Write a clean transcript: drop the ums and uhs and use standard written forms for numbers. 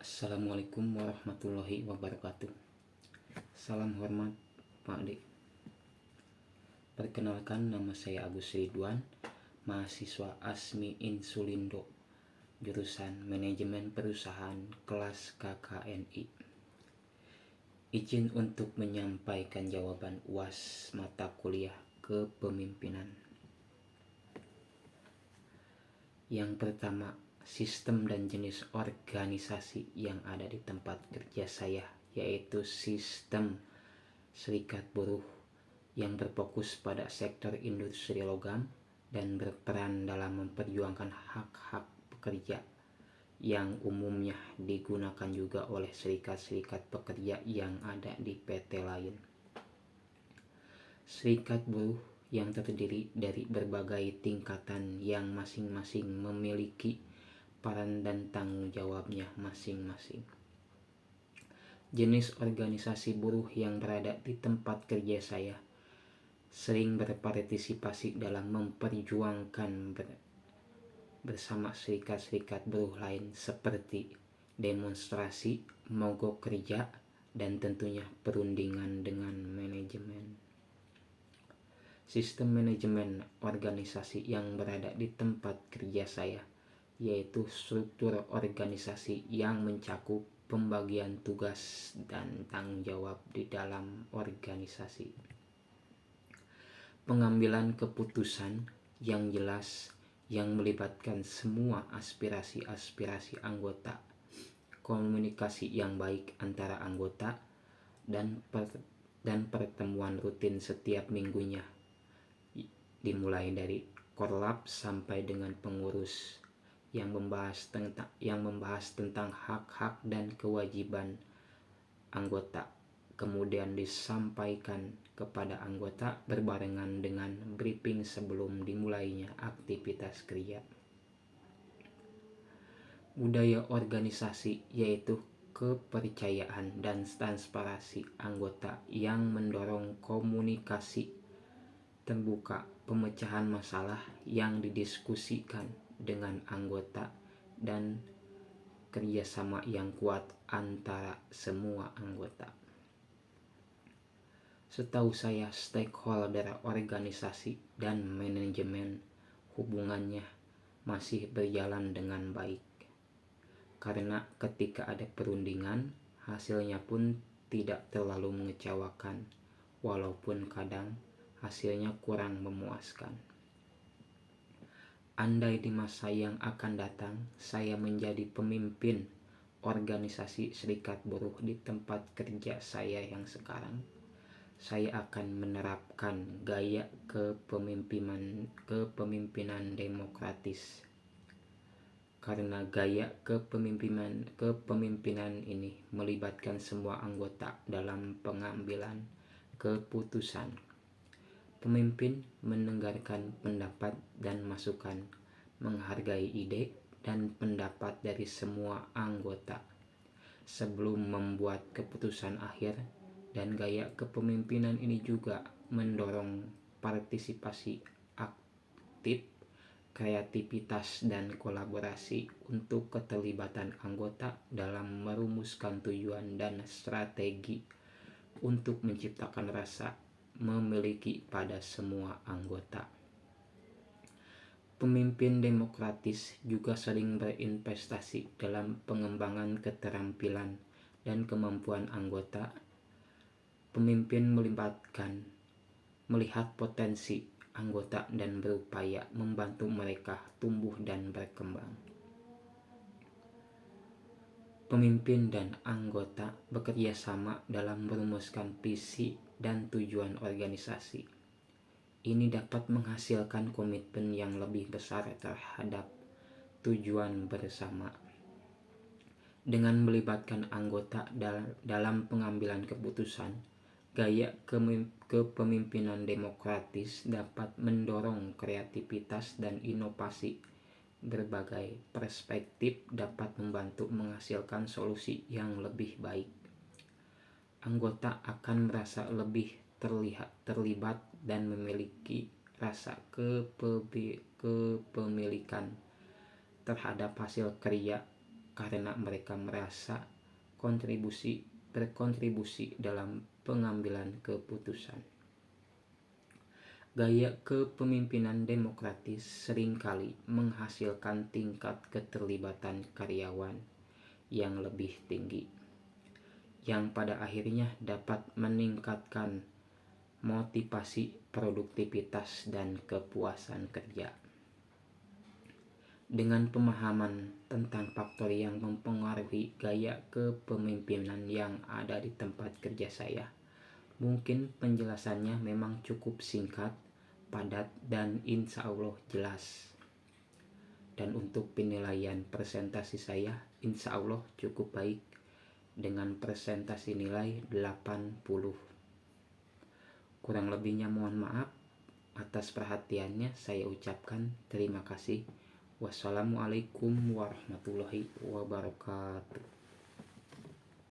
Assalamualaikum warahmatullahi wabarakatuh. Salam hormat Pak D. Perkenalkan, nama saya Agus Ridwan, mahasiswa ASMI Insulindo, jurusan Manajemen Perusahaan kelas KKNI. Izin untuk menyampaikan jawaban UAS mata kuliah Kepemimpinan. Yang pertama, sistem dan jenis organisasi yang ada di tempat kerja saya, yaitu sistem serikat buruh yang berfokus pada sektor industri logam dan berperan dalam memperjuangkan hak-hak pekerja yang umumnya digunakan juga oleh serikat-serikat pekerja yang ada di PT lain. Serikat buruh yang terdiri dari berbagai tingkatan yang masing-masing memiliki peran dan tanggung jawabnya masing-masing. Jenis organisasi buruh yang berada di tempat kerja saya sering berpartisipasi dalam memperjuangkan bersama serikat-serikat buruh lain seperti demonstrasi, mogok kerja, dan tentunya perundingan dengan manajemen. Sistem manajemen organisasi yang berada di tempat kerja saya yaitu struktur organisasi yang mencakup pembagian tugas dan tanggung jawab di dalam organisasi, pengambilan keputusan yang jelas yang melibatkan semua aspirasi-aspirasi anggota, komunikasi yang baik antara anggota, dan pertemuan rutin setiap minggunya, dimulai dari korlap sampai dengan pengurus yang membahas tentang hak-hak dan kewajiban anggota, kemudian disampaikan kepada anggota berbarengan dengan briefing sebelum dimulainya aktivitas kerja. Budaya organisasi yaitu kepercayaan dan transparansi anggota yang mendorong komunikasi terbuka, pemecahan masalah yang didiskusikan dengan anggota, dan kerjasama yang kuat antara semua anggota. Setahu saya, stakeholder organisasi dan manajemen hubungannya masih berjalan dengan baik, karena ketika ada perundingan, hasilnya pun tidak terlalu mengecewakan, walaupun kadang hasilnya kurang memuaskan. Andai di masa yang akan datang saya menjadi pemimpin organisasi serikat buruh di tempat kerja saya yang sekarang, saya akan menerapkan gaya kepemimpinan demokratis. Karena gaya kepemimpinan ini melibatkan semua anggota dalam pengambilan keputusan. Pemimpin mendengarkan pendapat dan masukan, menghargai ide dan pendapat dari semua anggota sebelum membuat keputusan akhir, dan gaya kepemimpinan ini juga mendorong partisipasi aktif, kreativitas, dan kolaborasi untuk keterlibatan anggota dalam merumuskan tujuan dan strategi untuk menciptakan rasa memiliki pada semua anggota. Pemimpin demokratis juga sering berinvestasi dalam pengembangan keterampilan dan kemampuan anggota. Pemimpin melihat potensi anggota dan berupaya membantu mereka tumbuh dan berkembang. Pemimpin dan anggota bekerja sama dalam merumuskan visi dan tujuan organisasi. Ini dapat menghasilkan komitmen yang lebih besar terhadap tujuan bersama. Dengan melibatkan anggota dalam pengambilan keputusan, gaya kepemimpinan demokratis dapat mendorong kreativitas dan inovasi. Berbagai perspektif dapat membantu menghasilkan solusi yang lebih baik. Anggota akan merasa lebih terlibat dan memiliki rasa kepemilikan terhadap hasil kerja karena mereka merasa berkontribusi dalam pengambilan keputusan. Gaya kepemimpinan demokratis seringkali menghasilkan tingkat keterlibatan karyawan yang lebih tinggi, yang pada akhirnya dapat meningkatkan motivasi, produktivitas, dan kepuasan kerja. Dengan pemahaman tentang faktor yang mempengaruhi gaya kepemimpinan yang ada di tempat kerja saya, mungkin penjelasannya memang cukup singkat, padat, dan insya Allah jelas. Dan untuk penilaian presentasi saya, insya Allah cukup baik dengan presentasi nilai 80. Kurang lebihnya mohon maaf. Atas perhatiannya saya ucapkan terima kasih. Wassalamualaikum warahmatullahi wabarakatuh.